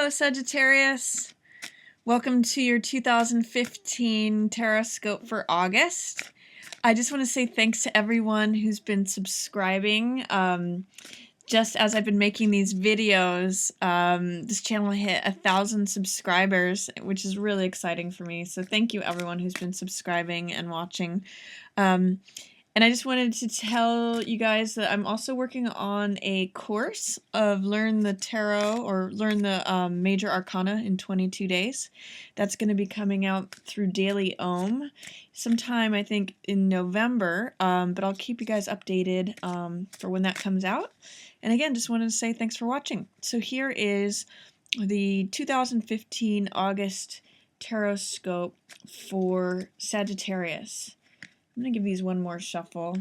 Hello, Sagittarius. Welcome to your 2015 Tarotscope for August. I just want to say thanks to everyone who's been subscribing. Just as I've been making these videos, this channel hit 1,000 subscribers, which is really exciting for me. So thank you everyone who's been subscribing and watching. And I just wanted to tell you guys that I'm also working on a course of Learn the Tarot, or Learn the Major Arcana in 22 days. That's going to be coming out through Daily Ohm sometime, I think, in November, but I'll keep you guys updated for when that comes out. And again, just wanted to say thanks for watching. So here is the 2015 August Tarotscope for Sagittarius. I'm going to give these one more shuffle.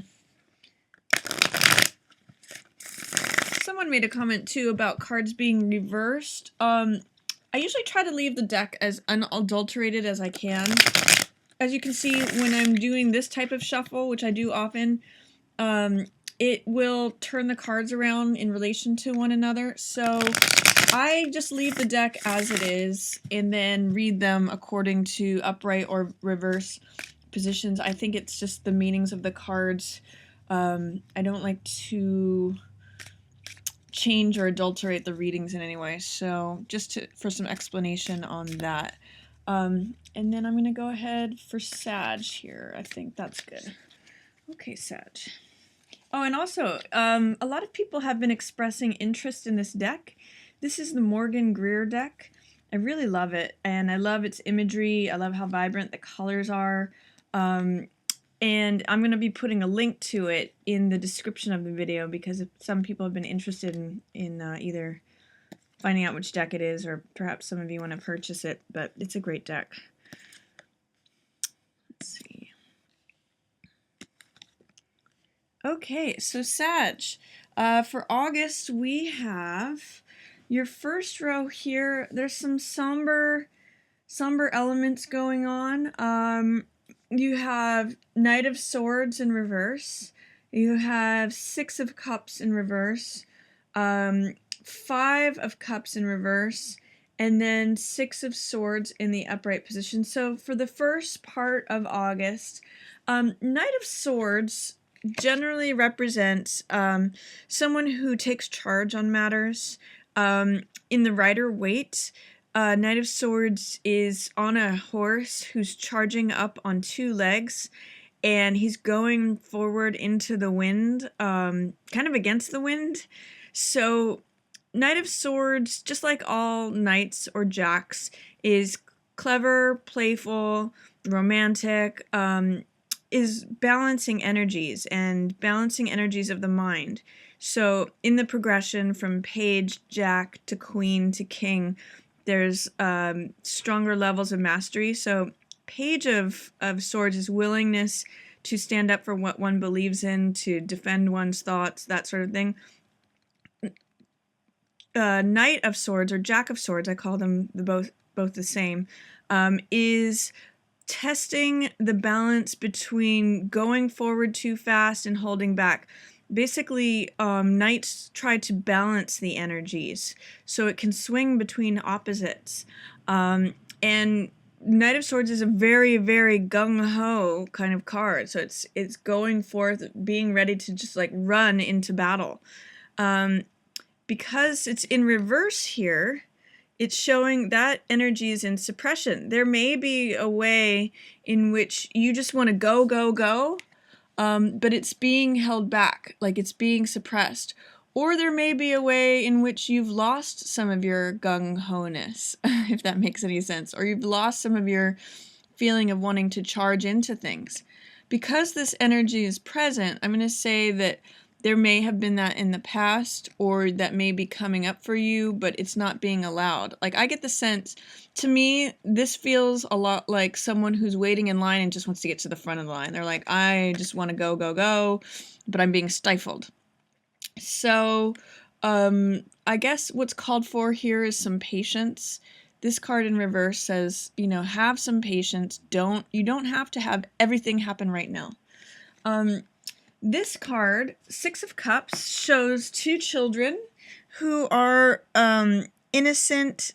Someone made a comment too about cards being reversed. I usually try to leave the deck as unadulterated as I can. As you can see, when I'm doing this type of shuffle, which I do often, it will turn the cards around in relation to one another. So I just leave the deck as it is and then read them according to upright or reverse positions. I think it's just the meanings of the cards. I don't like to change or adulterate the readings in any way, so just for some explanation on that. And then I'm going to go ahead for Sag here. I think that's good. Okay, Sag. Oh, and also, a lot of people have been expressing interest in this deck. This is the Morgan Greer deck. I really love it, and I love its imagery. I love how vibrant the colors are. And I'm going to be putting a link to it in the description of the video because some people have been interested in either finding out which deck it is, or perhaps some of you want to purchase it, but it's a great deck. Let's see. Okay, so Sag, for August we have your first row here. There's some somber elements going on. You have Knight of Swords in reverse. You have Six of Cups in reverse. 5 of Cups in reverse. And then 6 of Swords in the upright position. So for the first part of August, Knight of Swords generally represents someone who takes charge on matters. In the Rider-Waite, Knight of Swords is on a horse who's charging up on 2 legs, and he's going forward into the wind, kind of against the wind. So Knight of Swords, just like all knights or jacks, is clever, playful, romantic, is balancing energies and balancing energies of the mind. So in the progression from page, jack, to queen, to king, there's stronger levels of mastery. So Page of Swords is willingness to stand up for what one believes in, to defend one's thoughts, that sort of thing. Knight of Swords, or Jack of Swords, I call them both the same, is testing the balance between going forward too fast and holding back. Basically, knights try to balance the energies so it can swing between opposites. And Knight of Swords is a very, very gung-ho kind of card. So it's going forth, being ready to just like run into battle. Because it's in reverse here, it's showing that energy is in suppression. There may be a way in which you just want to go, go, go. But it's being held back, like it's being suppressed. Or there may be a way in which you've lost some of your gung-ho-ness, if that makes any sense, or you've lost some of your feeling of wanting to charge into things. Because this energy is present, I'm going to say that there may have been that in the past, or that may be coming up for you, but it's not being allowed. Like, I get the sense, to me, this feels a lot like someone who's waiting in line and just wants to get to the front of the line. They're like, I just want to go, go, go, but I'm being stifled. So, I guess what's called for here is some patience. This card in reverse says, you know, have some patience. You don't have to have everything happen right now. This card, Six of Cups, shows 2 children who are innocent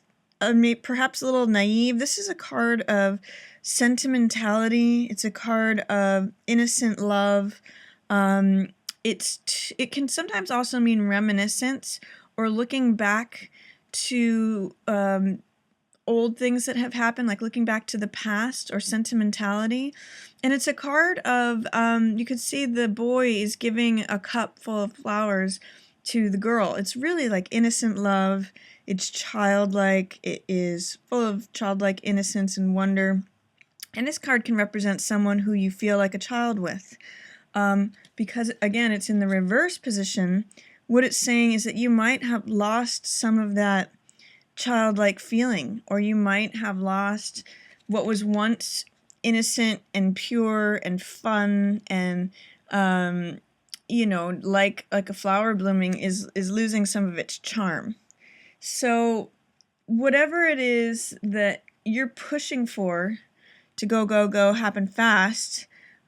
perhaps a little naive. This is a card of sentimentality. It's a card of innocent love. It can sometimes also mean reminiscence or looking back to old things that have happened, like looking back to the past, or sentimentality. And it's a card of, you could see the boy is giving a cup full of flowers to the girl. It's really like innocent love. It's childlike. It is full of childlike innocence and wonder. And this card can represent someone who you feel like a child with. Because, again, it's in the reverse position. What it's saying is that you might have lost some of that childlike feeling, or you might have lost what was once innocent and pure and fun and like a flower blooming is losing some of its charm. So whatever it is that you're pushing for to go happen fast,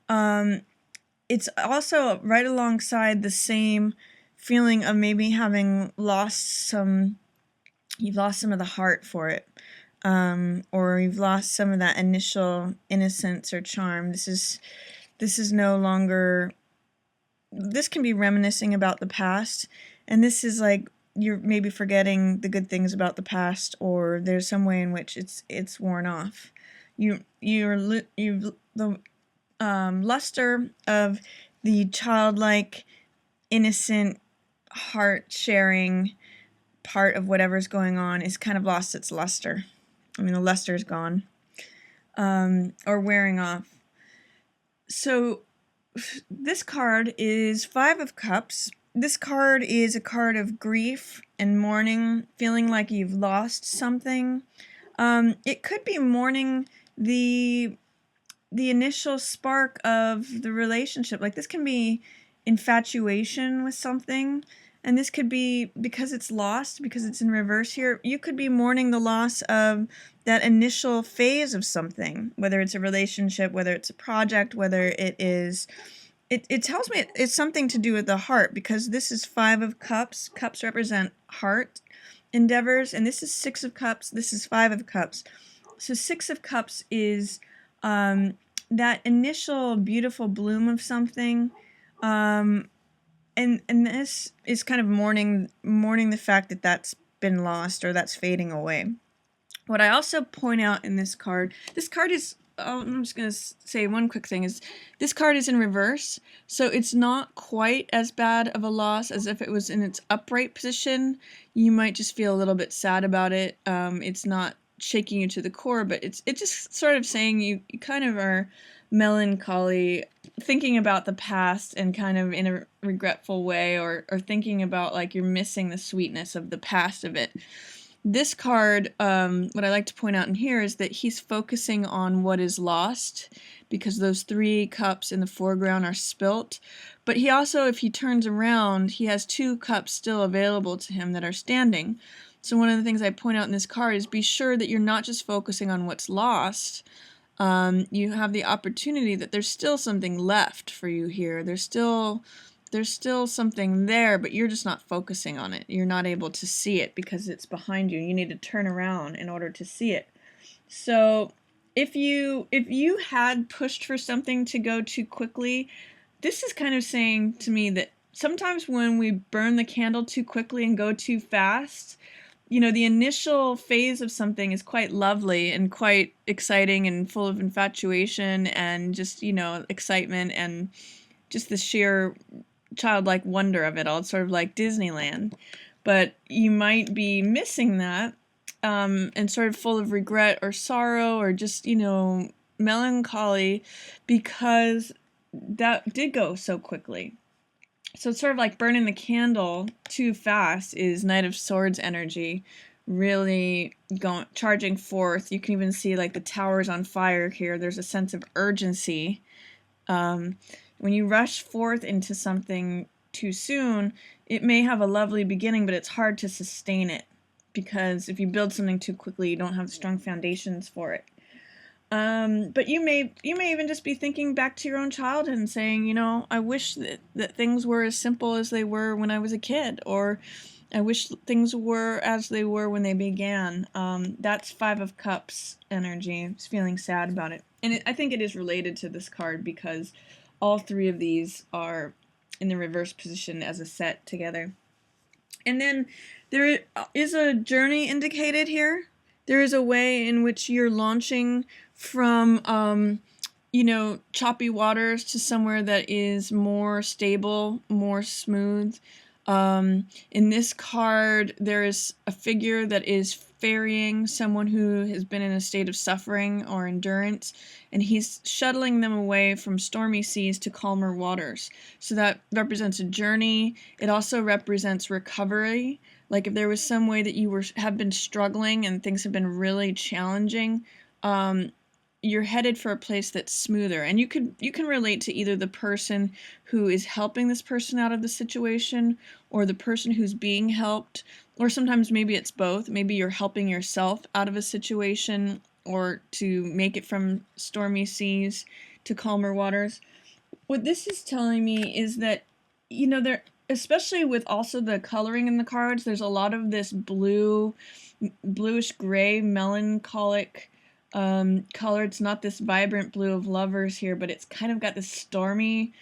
it's also right alongside the same feeling of maybe having you've lost some of the heart for it, or you've lost some of that initial innocence or charm. This is no longer. This can be reminiscing about the past, and this is like you're maybe forgetting the good things about the past, or there's some way in which it's worn off. The luster of the childlike, innocent, heart-sharing part of whatever's going on is kind of lost its luster. I mean, the luster is gone, or wearing off. So this card is 5 of Cups. This card is a card of grief and mourning, feeling like you've lost something. It could be mourning the initial spark of the relationship. Like, this can be infatuation with something. And this could be, because it's lost, because it's in reverse here, you could be mourning the loss of that initial phase of something, whether it's a relationship, whether it's a project, whether it is... It tells me it's something to do with the heart, because this is 5 of Cups. Cups represent heart endeavors, and this is 6 of Cups. This is 5 of Cups. So 6 of Cups is that initial beautiful bloom of something, and this is kind of mourning the fact that that's been lost, or that's fading away. What I also point out in this card is, I'm just going to say one quick thing, is this card is in reverse, so it's not quite as bad of a loss as if it was in its upright position. You might just feel a little bit sad about it. It's not shaking you to the core, but it's just sort of saying you kind of are melancholy, thinking about the past and kind of in a regretful way, or thinking about like you're missing the sweetness of the past of it. This card, what I like to point out in here is that he's focusing on what is lost, because those 3 cups in the foreground are spilt. But he also, if he turns around, he has 2 cups still available to him that are standing. So one of the things I point out in this card is be sure that you're not just focusing on what's lost. You have the opportunity that there's still something left for you here. There's still something there, but you're just not focusing on it. You're not able to see it because it's behind you. You need to turn around in order to see it. So if you had pushed for something to go too quickly, this is kind of saying to me that sometimes when we burn the candle too quickly and go too fast, the initial phase of something is quite lovely and quite exciting and full of infatuation and just, excitement and just the sheer childlike wonder of it all. It's sort of like Disneyland. But you might be missing that, and sort of full of regret or sorrow or just, melancholy, because that did go so quickly. So it's sort of like burning the candle too fast is Knight of Swords energy, really charging forth. You can even see like the towers on fire here. There's a sense of urgency. When you rush forth into something too soon, it may have a lovely beginning, but it's hard to sustain it, because if you build something too quickly, you don't have strong foundations for it. But you may even just be thinking back to your own childhood and saying, I wish that things were as simple as they were when I was a kid, or I wish things were as they were when they began. That's Five of Cups energy. I'm feeling sad about it. And I think it is related to this card because all three of these are in the reverse position as a set together. And then there is a journey indicated here. There is a way in which you're launching from, choppy waters to somewhere that is more stable, more smooth. In this card, there is a figure that is ferrying someone who has been in a state of suffering or endurance, and he's shuttling them away from stormy seas to calmer waters. So that represents a journey. It also represents recovery. Like if there was some way that you have been struggling and things have been really challenging, you're headed for a place that's smoother. And you can relate to either the person who is helping this person out of the situation or the person who's being helped, or sometimes maybe it's both. Maybe you're helping yourself out of a situation or to make it from stormy seas to calmer waters. What this is telling me is that, there, especially with also the coloring in the cards, there's a lot of this bluish gray melancholic color. It's not this vibrant blue of lovers here, but it's kind of got this stormy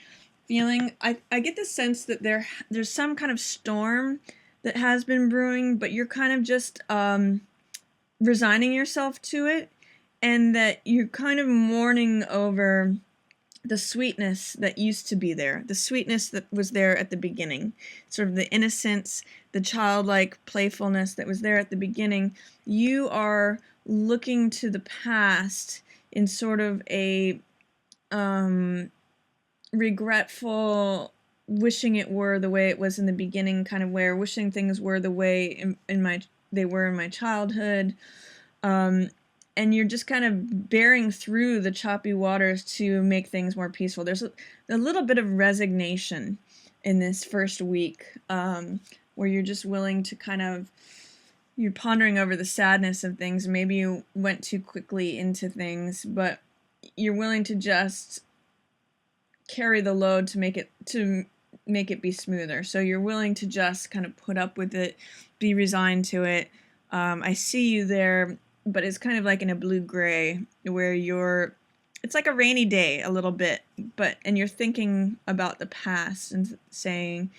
feeling. I get the sense that there's some kind of storm that has been brewing, but you're kind of just resigning yourself to it, and that you're kind of mourning over the sweetness that used to be there, the sweetness that was there at the beginning, sort of the innocence, the childlike playfulness that was there at the beginning. You are looking to the past in sort of a regretful, wishing it were the way it was in the beginning kind of way, or wishing things were the way they were in my childhood. And you're just kind of bearing through the choppy waters to make things more peaceful. There's a little bit of resignation in this first week, where you're just willing to you're pondering over the sadness of things. Maybe you went too quickly into things, but you're willing to just carry the load to make it be smoother. So you're willing to just kind of put up with it, be resigned to it. I see you there, but it's kind of like in a blue-gray where it's like a rainy day a little bit, and you're thinking about the past and saying,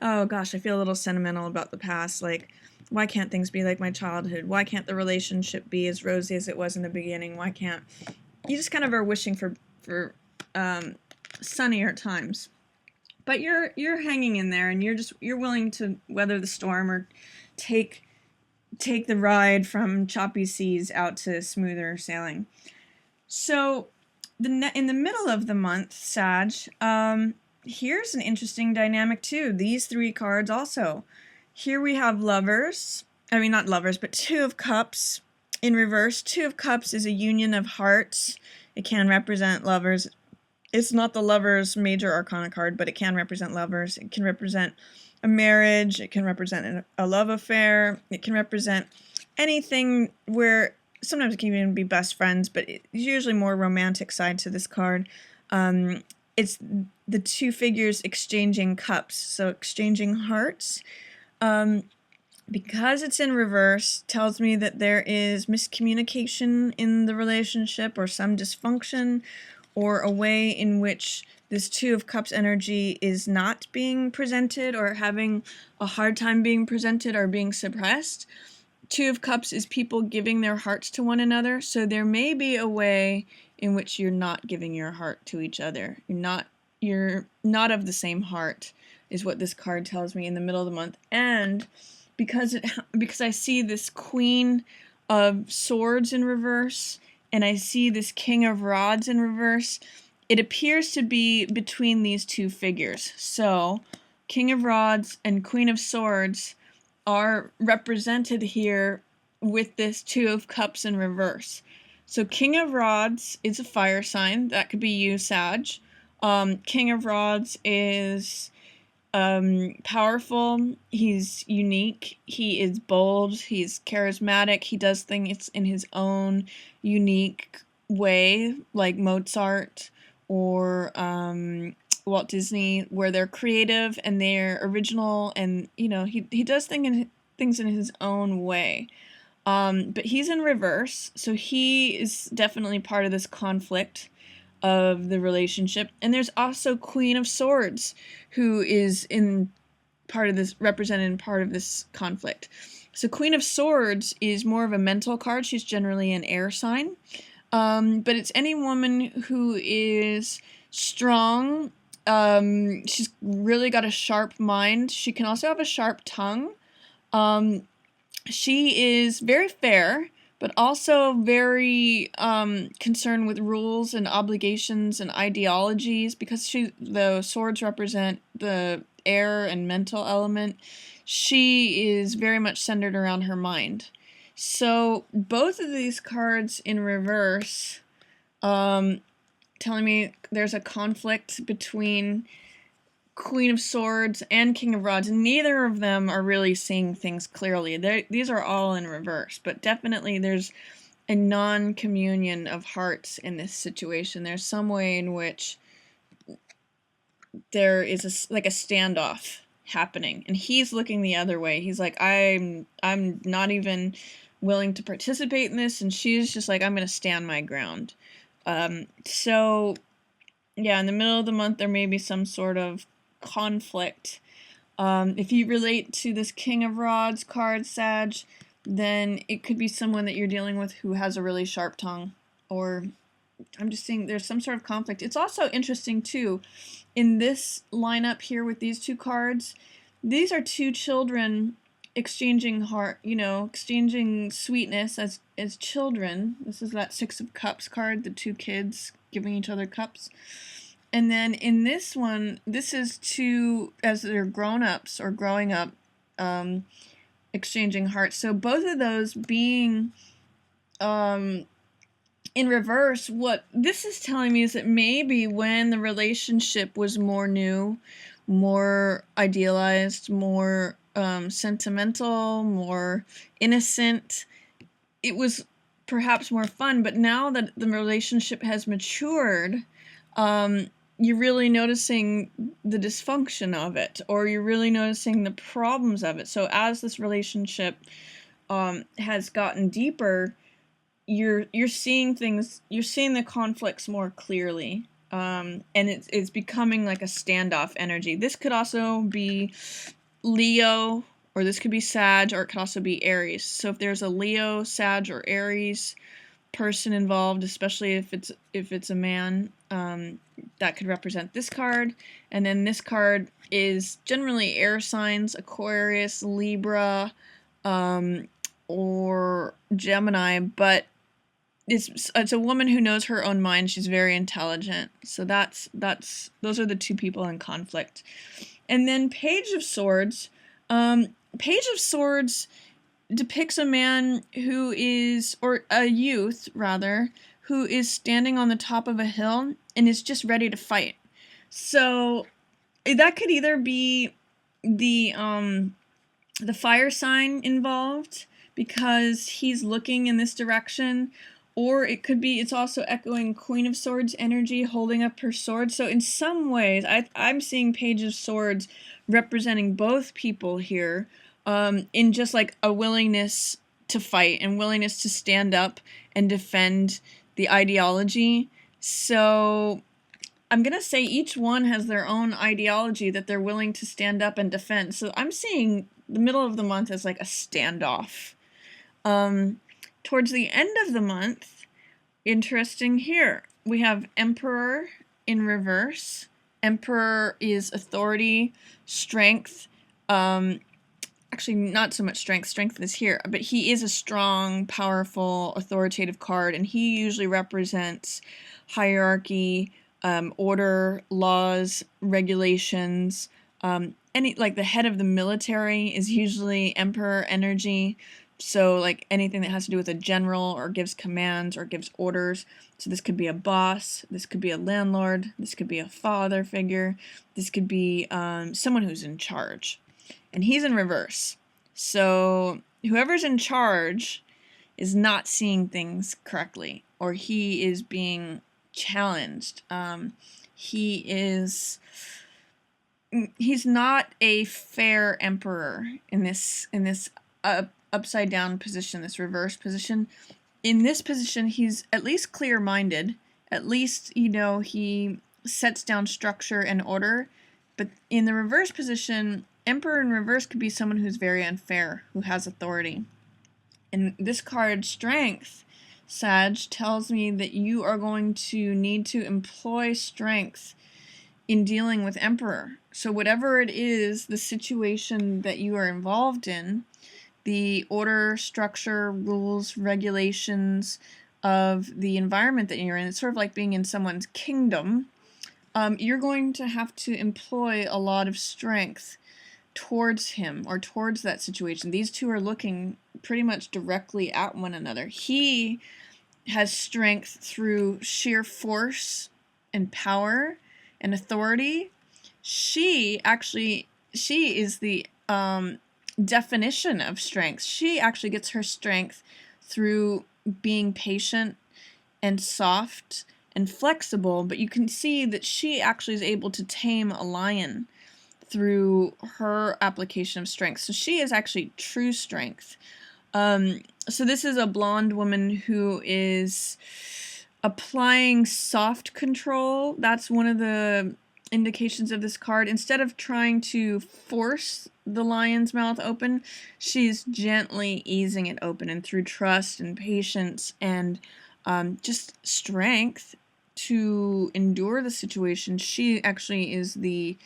oh gosh, I feel a little sentimental about the past. Like, why can't things be like my childhood? Why can't the relationship be as rosy as it was in the beginning? Why can't... You just kind of are wishing for sunnier times. But you're hanging in there, and you're willing to weather the storm or take the ride from choppy seas out to smoother sailing. So in the middle of the month, Sag, here's an interesting dynamic too. These three cards also. Here we have lovers. I mean, not lovers, but Two of Cups in reverse. Two of Cups is a union of hearts. It can represent lovers. It's not the Lovers major arcana card, but it can represent lovers. It can represent a marriage. It can represent a love affair. It can represent anything where sometimes it can even be best friends, but it's usually more romantic side to this card. It's the two figures exchanging cups, so exchanging hearts. Because it's in reverse, tells me that there is miscommunication in the relationship or some dysfunction, or a way in which this Two of Cups energy is not being presented or having a hard time being presented or being suppressed. Two of Cups is people giving their hearts to one another, so there may be a way in which you're not giving your heart to each other. You're not of the same heart, is what this card tells me in the middle of the month. And because I see this Queen of Swords in reverse, and I see this King of Rods in reverse, it appears to be between these two figures. So, King of Rods and Queen of Swords are represented here with this Two of Cups in reverse. So, King of Rods is a fire sign. That could be you, Sag. King of Rods is powerful. He's unique. He is bold. He's charismatic. He does things in his own unique way, like Mozart or Walt Disney, where they're creative and they're original, and you know he does things in his own way. But he's in reverse, so he is definitely part of this conflict of the relationship. And there's also Queen of Swords, who is in part of this, represented in part of this conflict. So Queen of Swords is more of a mental card. She's generally an air sign. But it's any woman who is strong. She's really got a sharp mind. She can also have a sharp tongue. She is very fair, but also very concerned with rules and obligations and ideologies, because the swords represent the air and mental element. She is very much centered around her mind. So both of these cards in reverse, telling me there's a conflict between Queen of Swords and King of Rods. Neither of them are really seeing things clearly. These are all in reverse, but definitely there's a non-communion of hearts in this situation. There's some way in which there is like a standoff happening, and he's looking the other way. He's like, I'm not even willing to participate in this, and she's just like, I'm gonna stand my ground. So yeah, in the middle of the month there may be some sort of conflict. If you relate to this King of Rods card, Sag, then it could be someone that you're dealing with who has a really sharp tongue, or I'm just saying there's some sort of conflict. It's also interesting too, in this lineup here with these two cards, these are two children exchanging exchanging sweetness as children. This is that Six of Cups card, the two kids giving each other cups. And then in this one, this is two, as they're grown-ups or growing up, exchanging hearts. So both of those being in reverse, what this is telling me is that maybe when the relationship was more new, more idealized, more sentimental, more innocent, it was perhaps more fun. But now that the relationship has matured, you're really noticing the dysfunction of it, or you're really noticing the problems of it. So as this relationship has gotten deeper, you're seeing things, you're seeing the conflicts more clearly, and it's becoming like a standoff energy. This could also be Leo, or this could be Sag, or it could also be Aries. So if there's a Leo, Sag, or Aries person involved, especially if it's a man, that could represent this card. And then this card is generally air signs: Aquarius, Libra, or Gemini, but it's a woman who knows her own mind. She's very intelligent. So those are the two people in conflict. And then Page of Swords. Page of Swords depicts a man who is, or a youth rather, who is standing on the top of a hill and is just ready to fight. So that could either be the fire sign involved, because he's looking in this direction, or it could be, it's also echoing Queen of Swords energy, holding up her sword. So in some ways, I'm seeing Page of Swords representing both people here, in just like a willingness to fight and willingness to stand up and defend the ideology. So I'm going to say each one has their own ideology that they're willing to stand up and defend. So I'm seeing the middle of the month as like a standoff. Towards the end of the month, interesting here, we have Emperor in reverse. Emperor is authority, strength, actually not so much strength is here, but he is a strong, powerful, authoritative card, and he usually represents hierarchy, order, laws, regulations. Like the head of the military is usually Emperor energy. So like anything that has to do with a general, or gives commands, or gives orders. So this could be a boss, this could be a landlord, this could be a father figure, this could be someone who's in charge. And he's in reverse. So whoever's in charge is not seeing things correctly, or he is being challenged. He's not a fair emperor in this upside down position, this reverse position. In this position, he's at least clear-minded. At least, you know, he sets down structure and order. But in the reverse position, Emperor in reverse could be someone who's very unfair, who has authority. And this card, Strength, Sag, tells me that you are going to need to employ strength in dealing with Emperor. So whatever it is, the situation that you are involved in, the order, structure, rules, regulations of the environment that you're in, it's sort of like being in someone's kingdom. You're going to have to employ a lot of strength towards him or towards that situation. These two are looking pretty much directly at one another. He has strength through sheer force and power and authority. She is the definition of strength. She actually gets her strength through being patient and soft and flexible, but you can see that she actually is able to tame a lion through her application of strength. So she is actually true strength. So this is a blonde woman who is applying soft control. That's one of the indications of this card. Instead of trying to force the lion's mouth open, she's gently easing it open, and through trust and patience and just strength to endure the situation, she actually is the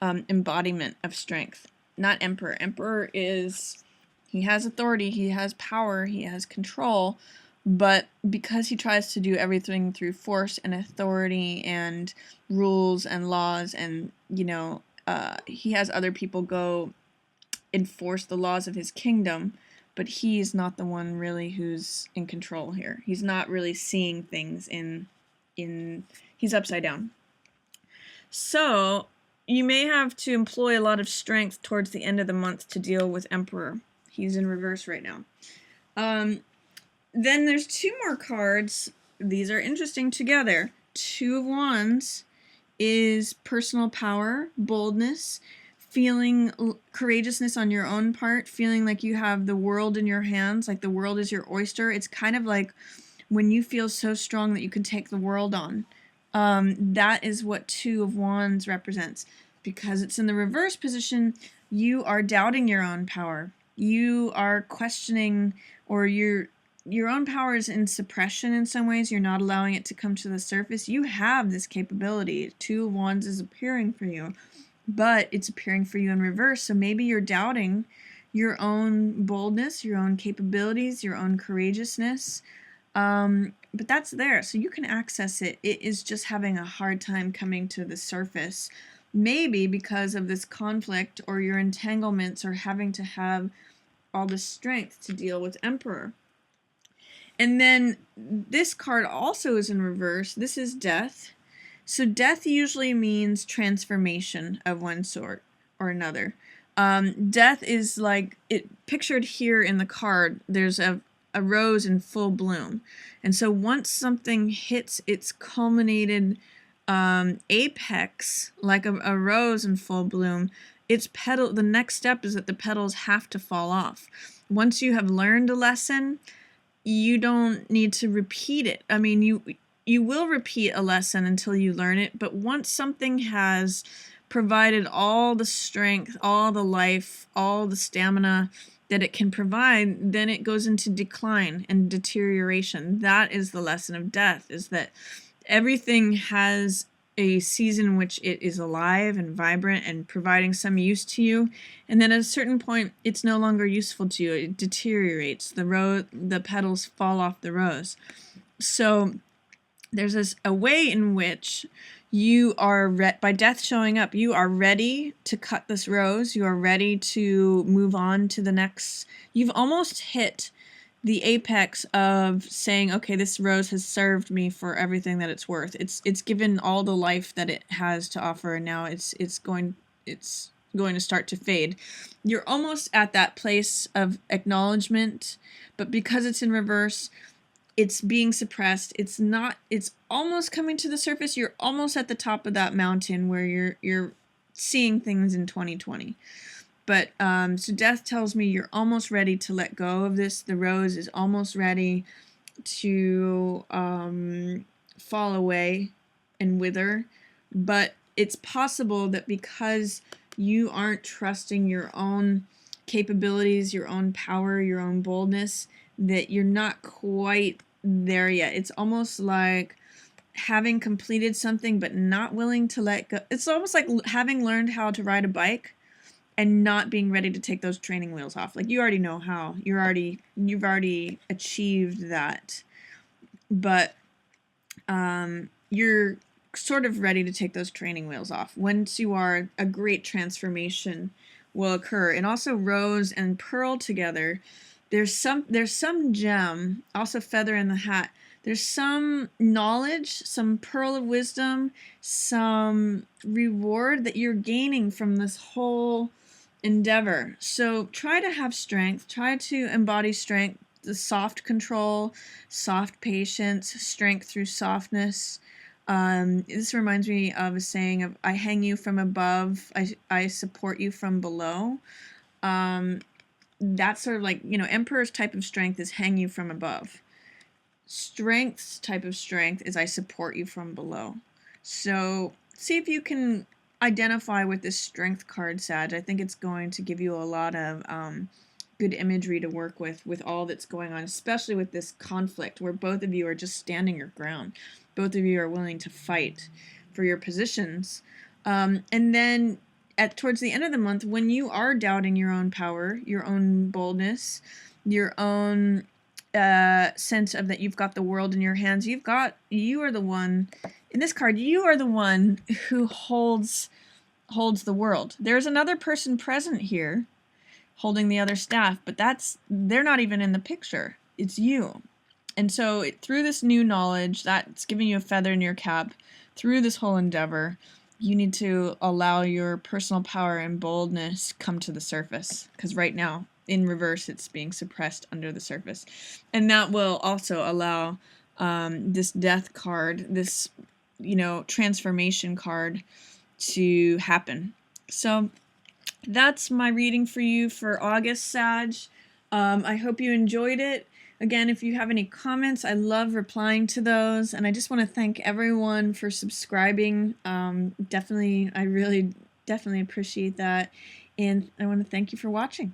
embodiment of strength. Not Emperor. Emperor he has authority, he has power, he has control, but because he tries to do everything through force and authority and rules and laws, and, you know, he has other people go enforce the laws of his kingdom, but he's not the one really who's in control here. He's not really seeing things he's upside down. So you may have to employ a lot of strength towards the end of the month to deal with Emperor. He's in reverse right now. Then there's two more cards. These are interesting together. Two of Wands is personal power, boldness, feeling courageousness on your own part, feeling like you have the world in your hands, like the world is your oyster. It's kind of like when you feel so strong that you can take the world on. That is what Two of Wands represents. Because it's in the reverse position, you are doubting your own power. You are questioning, or your own power is in suppression in some ways. You're not allowing it to come to the surface. You have this capability. Two of Wands is appearing for you, but it's appearing for you in reverse. So maybe you're doubting your own boldness, your own capabilities, your own courageousness. But that's there, so you can access it. It is just having a hard time coming to the surface. Maybe because of this conflict or your entanglements or having to have all the strength to deal with Emperor. And then this card also is in reverse. This is Death. So Death usually means transformation of one sort or another. Death is like, pictured here in the card, there's a rose in full bloom. And so once something hits its culminated apex, like a rose in full bloom, the next step is that the petals have to fall off. Once you have learned a lesson, you don't need to repeat it. I mean, you will repeat a lesson until you learn it, but once something has provided all the strength, all the life, all the stamina that it can provide, then it goes into decline and deterioration. That is the lesson of death, is that everything has a season in which it is alive and vibrant and providing some use to you, and then at a certain point it's no longer useful to you. It deteriorates. The petals fall off the rose. So there's a way in which you are by death showing up, you are ready to cut this rose. You are ready to move on to the next. You've almost hit the apex of saying, okay, this rose has served me for everything that it's worth. It's given all the life that it has to offer, and now it's going to start to fade. You're almost at that place of acknowledgement, but because it's in reverse, it's being suppressed. It's not, it's almost coming to the surface. You're almost at the top of that mountain where you're seeing things in 2020. But so death tells me you're almost ready to let go of this. The rose is almost ready to fall away and wither. But it's possible that because you aren't trusting your own capabilities, your own power, your own boldness, that you're not quite there yet. It's almost like having completed something but not willing to let go. It's almost like having learned how to ride a bike and not being ready to take those training wheels off. Like, you already know how. You've already achieved that. But you're sort of ready to take those training wheels off. Once you are, a great transformation will occur. And also rose and pearl together, there's some gem, also feather in the hat. There's some knowledge, some pearl of wisdom, some reward that you're gaining from this whole endeavor. So try to have strength, try to embody strength, the soft control, soft patience, strength through softness. This reminds me of a saying of, I hang you from above, I support you from below. That's sort of like, Emperor's type of strength is hang you from above. Strength's type of strength is I support you from below. So see if you can identify with this strength card, Sag. I think it's going to give you a lot of good imagery to work with all that's going on, especially with this conflict where both of you are just standing your ground. Both of you are willing to fight for your positions. And then towards the end of the month, when you are doubting your own power, your own boldness, your own sense of that you've got the world in your hands, you are the one, in this card, you are the one who holds the world. There's another person present here holding the other staff, but they're not even in the picture. It's you. And so through this new knowledge, that's giving you a feather in your cap, through this whole endeavor, you need to allow your personal power and boldness come to the surface. Because right now, in reverse, it's being suppressed under the surface. And that will also allow this death card, this, transformation card to happen. So that's my reading for you for August, Sag. I hope you enjoyed it. Again, if you have any comments, I love replying to those. And I just want to thank everyone for subscribing. I really definitely appreciate that. And I want to thank you for watching.